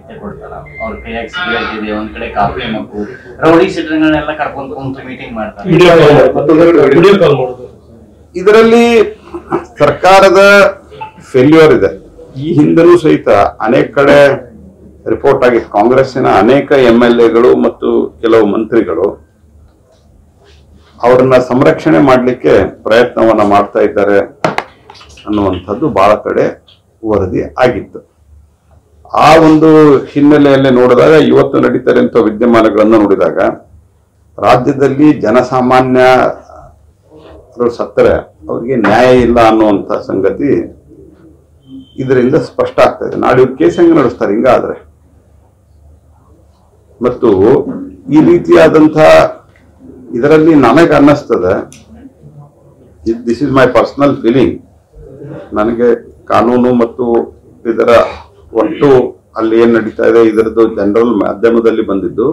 ಬಿಟ್ಟೆ ಕೊಡ್ತಾರ. ಅವ್ರ ಕೈಯಾಗ ಸಿಗರೇಟ್ ಇದೆ, ಒಂದ್ ಕಡೆ ಕಾಫಿ ಮಕ್ಕು, ರೌಡಿ ಶೀಟರ್ಗಳನ್ನೆಲ್ಲ ಕರ್ಕೊಂಡ್ ಕುಂತು ಮೀಟಿಂಗ್ ಮಾಡ್ತಾರೆ. ಇದರಲ್ಲಿ ಸರ್ಕಾರದ ಫೇಲ್ಯೂರ್ ಇದೆ. ಈ ಹಿಂದೆನೂ ಸಹಿತ ಅನೇಕ ಕಡೆ ರಿಪೋರ್ಟ್ ಆಗಿತ್ತು. ಕಾಂಗ್ರೆಸ್ಸಿನ ಅನೇಕ MLAಗಳು ಮತ್ತು ಕೆಲವು ಮಂತ್ರಿಗಳು ಅವರನ್ನ ಸಂರಕ್ಷಣೆ ಮಾಡಲಿಕ್ಕೆ ಪ್ರಯತ್ನವನ್ನ ಮಾಡ್ತಾ ಇದ್ದಾರೆ ಅನ್ನುವಂಥದ್ದು ಬಹಳ ಕಡೆ ವರದಿ ಆಗಿತ್ತು. ಆ ಒಂದು ಹಿನ್ನೆಲೆಯಲ್ಲಿ ನೋಡಿದಾಗ ಇವತ್ತು ನಡೀತಾರಂತ ವಿದ್ಯಮಾನಗಳನ್ನು ನೋಡಿದಾಗ ರಾಜ್ಯದಲ್ಲಿ ಜನಸಾಮಾನ್ಯರು ಸತ್ತರೆ ಅವರಿಗೆ ನ್ಯಾಯ ಇಲ್ಲ ಅನ್ನುವಂಥ ಸಂಗತಿ ಇದರಿಂದ ಸ್ಪಷ್ಟ ಆಗ್ತಾ ಇದೆ. ನಾಳೆ ಇವ್ರು ಕೇಸ್ ಹೆಂಗೆ ನಡೆಸ್ತಾರೆ ಹಿಂಗಾದ್ರೆ? ಮತ್ತು ಈ ರೀತಿಯಾದಂಥ ಇದರಲ್ಲಿ ನನಗೆ ಅನ್ನಿಸ್ತದೆ, this is my personal feeling, ನನಗೆ ಕಾನೂನು ಮತ್ತು ಇದರ ಒಟ್ಟು ಅಲ್ಲಿ ಏನ್ ನಡೀತಾ ಇದೆ ಇದರದ್ದು ಜನರಲ್ ಮಾಧ್ಯಮದಲ್ಲಿ ಬಂದಿದ್ದು,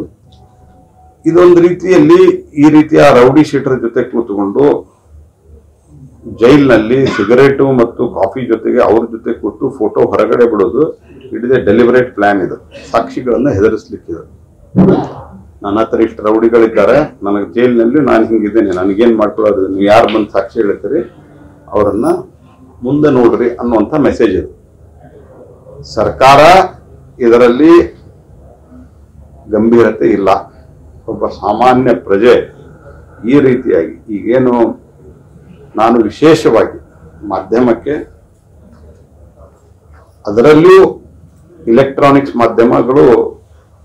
ಇದೊಂದು ರೀತಿಯಲ್ಲಿ ಈ ರೀತಿಯ ರೌಡಿ ಶೀಟರ್ ಜೊತೆ ಕೂತ್ಕೊಂಡು ಜೈಲ್ನಲ್ಲಿ ಸಿಗರೇಟು ಮತ್ತು ಕಾಫಿ ಜೊತೆಗೆ ಅವ್ರ ಜೊತೆ ಕೂತು ಫೋಟೋ ಹೊರಗಡೆ ಬಿಡೋದು, it is A deliberate plan. ಇದು ಸಾಕ್ಷಿಗಳನ್ನ ಹೆದರಿಸ್ಲಿಕ್ಕಿದೆ. ನನ್ನ ಹತ್ರ ಇಷ್ಟು ರೌಡಿಗಳಿದ್ದಾರೆ, ನನಗೆ ಜೈಲಿನಲ್ಲಿ ನಾನು ಹಿಂಗಿದ್ದೇನೆ, ನನಗೇನ್ ಮಾಡ್ಕೊಳ್ಳೋದು, ನೀವು ಯಾರು ಬಂದು ಸಾಕ್ಷಿ ಹೇಳ್ತೀರಿ ಅವರನ್ನ ಮುಂದೆ ನೋಡ್ರಿ ಅನ್ನುವಂಥ ಮೆಸೇಜ್ ಇದು. ಸರ್ಕಾರ ಇದರಲ್ಲಿ ಗಂಭೀರತೆ ಇಲ್ಲ. ಒಬ್ಬ ಸಾಮಾನ್ಯ ಪ್ರಜೆ ಈ ರೀತಿಯಾಗಿ ಈಗೇನು ನಾನು ವಿಶೇಷವಾಗಿ ಮಾಧ್ಯಮಕ್ಕೆ, ಅದರಲ್ಲಿಯೂ ಇಲೆಕ್ಟ್ರಾನಿಕ್ಸ್ ಮಾಧ್ಯಮಗಳು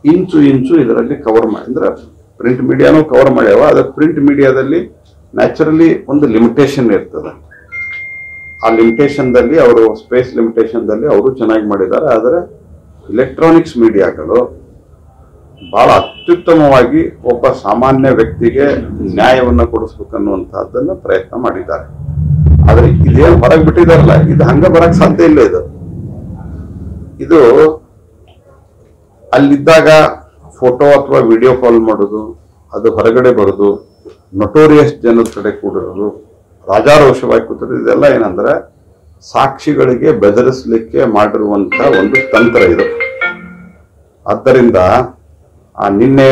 ಇಂಚು ಇದರಲ್ಲಿ ಕವರ್ ಮಾಡಿ, ಅಂದ್ರೆ ಪ್ರಿಂಟ್ ಮೀಡಿಯಾನು ಕವರ್ ಮಾಡ್ಯಾವ. ಅದ್ರ ಪ್ರಿಂಟ್ ಮೀಡಿಯಾದಲ್ಲಿ ನ್ಯಾಚುರಲಿ ಒಂದು ಲಿಮಿಟೇಷನ್ ಇರ್ತದೆ. ಆ ಲಿಮಿಟೇಷನ್ದಲ್ಲಿ ಅವರು ಸ್ಪೇಸ್ ಲಿಮಿಟೇಷನ್ದಲ್ಲಿ ಅವರು ಚೆನ್ನಾಗಿ ಮಾಡಿದ್ದಾರೆ. ಆದರೆ ಇಲೆಕ್ಟ್ರಾನಿಕ್ಸ್ ಮೀಡಿಯಾಗಳು ಬಹಳ ಅತ್ಯುತ್ತಮವಾಗಿ ಒಬ್ಬ ಸಾಮಾನ್ಯ ವ್ಯಕ್ತಿಗೆ ನ್ಯಾಯವನ್ನು ಕೊಡಿಸ್ಬೇಕನ್ನುವಂತಹದ್ದನ್ನ ಪ್ರಯತ್ನ ಮಾಡಿದ್ದಾರೆ. ಆದ್ರೆ ಇದೇನು ಹೊರಗೆ ಬಿಟ್ಟಿದಾರಲ್ಲ, ಇದು ಹಂಗ ಬರಕ್ ಸಾಧ್ಯ ಇಲ್ಲ. ಇದು ಅಲ್ಲಿದ್ದಾಗ ಫೋಟೋ ಅಥವಾ ವಿಡಿಯೋ ಕಾಲ್ ಮಾಡೋದು, ಅದು ಹೊರಗಡೆ ಬರೋದು, ನೊಟೋರಿಯಸ್ ಜನರ ಕಡೆ ಕೂಡಿರೋದು, ರಾಜಾರೋಷವಾಗಿ ಕೂತಿರೋದು, ಇದೆಲ್ಲ ಏನಂದ್ರೆ ಸಾಕ್ಷಿಗಳಿಗೆ ಬೆದರಿಸಲಿಕ್ಕೆ ಮಾಡಿರುವಂತ ಒಂದು ತಂತ್ರ ಇದು. ಆದ್ದರಿಂದ ನಿನ್ನೆ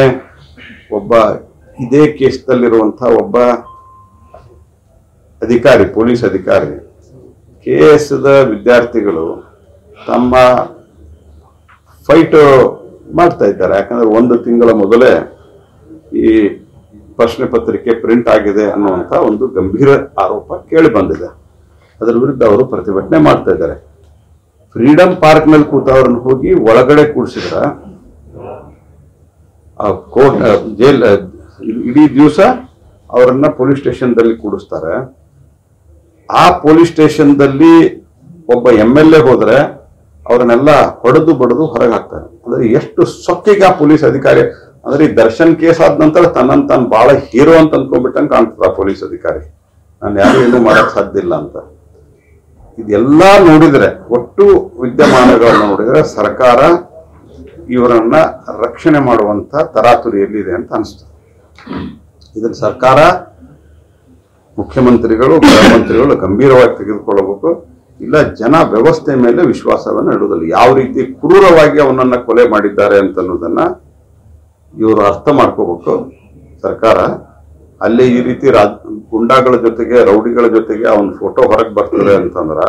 ಒಬ್ಬ ಇದೇ ಕೇಸ್ನಲ್ಲಿರುವಂತ ಒಬ್ಬ ಅಧಿಕಾರಿ, ಪೊಲೀಸ್ ಅಧಿಕಾರಿ, KS ವಿದ್ಯಾರ್ಥಿಗಳು ತಮ್ಮ ಫೈಟ್ ಮಾಡ್ತಾ ಇದ್ದಾರೆ. ಯಾಕಂದ್ರೆ 1 ತಿಂಗಳ ಮೊದಲೇ ಈ ಪ್ರಶ್ನೆ ಪತ್ರಿಕೆ ಪ್ರಿಂಟ್ ಆಗಿದೆ ಅನ್ನುವಂತ ಒಂದು ಗಂಭೀರ ಆರೋಪ ಕೇಳಿ ಬಂದಿದೆ. ಅದರ ವಿರುದ್ಧ ಅವರು ಪ್ರತಿಭಟನೆ ಮಾಡ್ತಾ ಇದ್ದಾರೆ. ಫ್ರೀಡಂ ಪಾರ್ಕ್ ನಲ್ಲಿ ಕೂತವ್ರನ್ನ ಹೋಗಿ ಒಳಗಡೆ ಕೂಡಿಸಿದ್ರ ಕೋರ್ಟ್ ಜೈಲ್ ಇಡೀ ದಿವಸ ಅವರನ್ನ ಪೊಲೀಸ್ ಸ್ಟೇಷನ್ದಲ್ಲಿ ಕೂಡಿಸ್ತಾರೆ. ಆ ಪೊಲೀಸ್ ಸ್ಟೇಷನ್ದಲ್ಲಿ ಒಬ್ಬ MLA ಹೋದ್ರೆ ಅವ್ರನ್ನೆಲ್ಲ ಹೊಡೆದು ಬಡದು ಹೊರಗೆ ಹಾಕ್ತಾರೆ. ಅಂದ್ರೆ ಎಷ್ಟು ಸೊಕ್ಕಿಗೆ ಆ ಪೊಲೀಸ್ ಅಧಿಕಾರಿ, ಅಂದ್ರೆ ಈ ದರ್ಶನ್ ಕೇಸ್ ಆದ ನಂತರ ತನ್ನನ್ನು ತಾನು ಬಹಳ ಹೀರೋ ಅಂತ ಅನ್ಕೊಂಡ್ಬಿಟ್ಟಂಗೆ ಕಾಣ್ತದ ಆ ಪೊಲೀಸ್ ಅಧಿಕಾರಿ. ನಾನು ಯಾರು ಏನು ಮಾಡಕ್ ಸಾಧ್ಯ ಇಲ್ಲ ಅಂತ. ಇದೆಲ್ಲ ನೋಡಿದ್ರೆ, ಒಟ್ಟು ವಿದ್ಯಮಾನಗಳನ್ನ ನೋಡಿದ್ರೆ ಸರ್ಕಾರ ಇವರನ್ನ ರಕ್ಷಣೆ ಮಾಡುವಂತ ತರಾತುರಿಯಲ್ಲಿದೆ ಅಂತ ಅನಿಸ್ತದೆ. ಇದನ್ನ ಸರ್ಕಾರ, ಮುಖ್ಯಮಂತ್ರಿಗಳು, ಗೃಹ ಮಂತ್ರಿಗಳು ಗಂಭೀರವಾಗಿ ತೆಗೆದುಕೊಳ್ಳಬೇಕು. ಇಲ್ಲ ಜನ ವ್ಯವಸ್ಥೆ ಮೇಲೆ ವಿಶ್ವಾಸವನ್ನು ಇಡುವುದಿಲ್ಲ. ಯಾವ ರೀತಿ ಕ್ರೂರವಾಗಿ ಅವನನ್ನ ಕೊಲೆ ಮಾಡಿದ್ದಾರೆ ಅಂತ ಅನ್ನೋದನ್ನ ಇವರು ಅರ್ಥ ಮಾಡ್ಕೋಬೇಕು. ಸರ್ಕಾರ ಅಲ್ಲಿ ಈ ರೀತಿ ಗುಂಡಾಗಳ ಜೊತೆಗೆ, ರೌಡಿಗಳ ಜೊತೆಗೆ ಅವನ ಫೋಟೋ ಹೊರಗೆ ಬರ್ತದೆ ಅಂತಂದ್ರ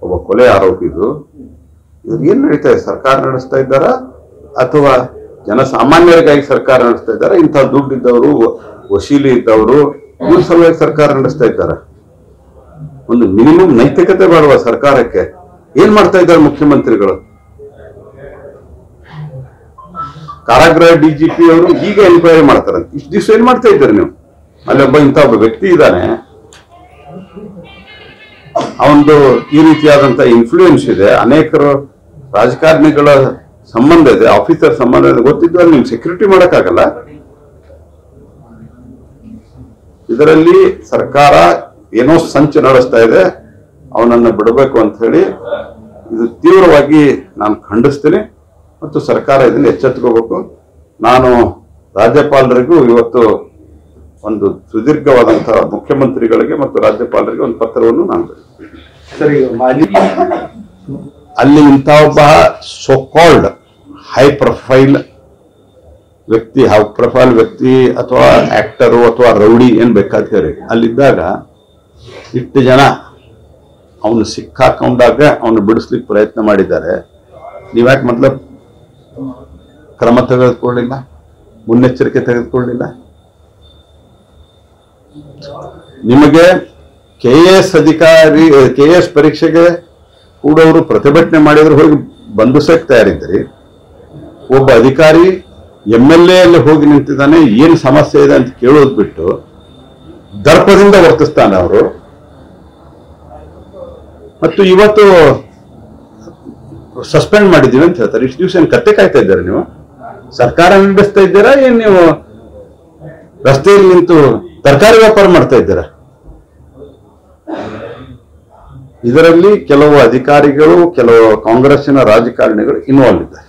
ಒಬ್ಬ ಕೊಲೆ ಆರೋಪಿದು ಇವ್ರು ಏನ್ ನಡೀತಾ ಇದೆ? ಸರ್ಕಾರ ನಡೆಸ್ತಾ ಇದ್ದಾರ ಅಥವಾ ಜನಸಾಮಾನ್ಯರಿಗಾಗಿ ಸರ್ಕಾರ ನಡೆಸ್ತಾ ಇದ್ದಾರೆ? ಇಂಥ ದುಡ್ಡಿದ್ದವರು, ವಶೀಲಿ ಇದ್ದವರು, ಇವ್ರ ಸಲುವಾಗಿ ಸರ್ಕಾರ ನಡೆಸ್ತಾ ಇದ್ದಾರೆ. ಒಂದು ಮಿನಿಮಮ್ ನೈತಿಕತೆ ಬೇಡವಾ ಸರ್ಕಾರಕ್ಕೆ? ಏನ್ ಮಾಡ್ತಾ ಇದ್ದಾರೆ ಮುಖ್ಯಮಂತ್ರಿಗಳು? ಕಾರಾಗೃಹ DGP ಅವರು ಈಗ ಎನ್ಕ್ವೈರಿ ಮಾಡ್ತಾರಂತೆ. ಇಷ್ಟು ದಿವಸ ಏನ್ ಮಾಡ್ತಾ ಇದ್ದಾರೆ ನೀವು? ಅಲ್ಲಿ ಇಂಥ ಒಬ್ಬ ವ್ಯಕ್ತಿ ಇದ್ದಾನೆ, ಅವನದು ಈ ರೀತಿಯಾದಂತ ಇನ್ಫ್ಲೂಯೆನ್ಸ್ ಇದೆ, ಅನೇಕರು ರಾಜಕಾರಣಿಗಳ ಸಂಬಂಧ ಇದೆ, ಆಫೀಸರ್ ಸಂಬಂಧ ಇದೆ, ಗೊತ್ತಿದ್ದು ಅಲ್ಲಿ ನಿಮ್ಗೆ ಸೆಕ್ಯೂರಿಟಿ ಮಾಡಕ್ಕಾಗಲ್ಲ. ಇದರಲ್ಲಿ ಸರ್ಕಾರ ಏನೋ ಸಂಚು ನಡೆಸ್ತಾ ಇದೆ, ಅವನನ್ನು ಬಿಡಬೇಕು ಅಂತ ಹೇಳಿ ಇದು ತೀವ್ರವಾಗಿ ನಾನು ಖಂಡಿಸ್ತೀನಿ. ಮತ್ತು ಸರ್ಕಾರ ಇದನ್ನು ಎಚ್ಚೆತ್ತುಕೋಬೇಕು. ನಾನು ರಾಜ್ಯಪಾಲರಿಗೂ ಇವತ್ತು ಒಂದು ಸುದೀರ್ಘವಾದಂತಹ ಮುಖ್ಯಮಂತ್ರಿಗಳಿಗೆ ಮತ್ತು ರಾಜ್ಯಪಾಲರಿಗೆ ಒಂದು ಪತ್ರವನ್ನು ನಾನು ಅಲ್ಲಿ ಇಂಥ ಒಬ್ಬ ಸೋಕಾಲ್ಡ್ ಹೈ ಪ್ರೊಫೈಲ್ ವ್ಯಕ್ತಿ ಅಥವಾ ಆಕ್ಟರು ಅಥವಾ ರೌಡಿ ಏನ್ ಬೇಕಾದ ಹೇಳಿ ಅಲ್ಲಿದ್ದಾಗ ಇಷ್ಟು ಜನ ಅವನು ಸಿಕ್ಕಾಕೊಂಡಾಗ ಅವನು ಬಿಡಿಸ್ಲಿಕ್ಕೆ ಪ್ರಯತ್ನ ಮಾಡಿದ್ದಾರೆ. ನೀವ್ಯಾಕೆ ಮೊದಲು ಕ್ರಮ ತೆಗೆದುಕೊಳ್ಳಿಲ್ಲ, ಮುನ್ನೆಚ್ಚರಿಕೆ ತೆಗೆದುಕೊಳ್ಳಿಲ್ಲ? ನಿಮಗೆ KAS ಅಧಿಕಾರಿ KAS ಪರೀಕ್ಷೆಗೆ ಕೂಡವರು ಪ್ರತಿಭಟನೆ ಮಾಡಿದ್ರು, ಹೋಗಿ ಬಂಧಿಸಕ್ಕೆ ತಯಾರಿದ್ದೀರಿ. ಒಬ್ಬ ಅಧಿಕಾರಿ MLA ಅಲ್ಲಿ ಹೋಗಿ ನಿಂತಿದ್ದಾನೆ, ಏನು ಸಮಸ್ಯೆ ಇದೆ ಅಂತ ಕೇಳೋದು ಬಿಟ್ಟು ದರ್ಪದಿಂದ ವರ್ತಿಸ್ತಾನೆ ಅವರು. ಮತ್ತು ಇವತ್ತು ಸಸ್ಪೆಂಡ್ ಮಾಡಿದ್ದೀವಿ ಅಂತ ಹೇಳ್ತಾರೆ. ಇಷ್ಟು ದಿವಸ ಏನು ಕತ್ತೆ ಕಾಯ್ತಾ ಇದ್ದಾರೆ? ನೀವು ಸರ್ಕಾರ ನಡೆಸ್ತಾ ಇದ್ದೀರಾ, ಏನ್ ನೀವು ರಸ್ತೆಯಲ್ಲಿ ನಿಂತು ತರಕಾರಿ ವ್ಯಾಪಾರ ಮಾಡ್ತಾ ಇದ್ದೀರಾ? ಇದರಲ್ಲಿ ಕೆಲವು ಅಧಿಕಾರಿಗಳು, ಕೆಲವು ಕಾಂಗ್ರೆಸ್ಸಿನ ರಾಜಕಾರಣಿಗಳು ಇನ್ವಾಲ್ವ್ ಇದ್ದಾರೆ.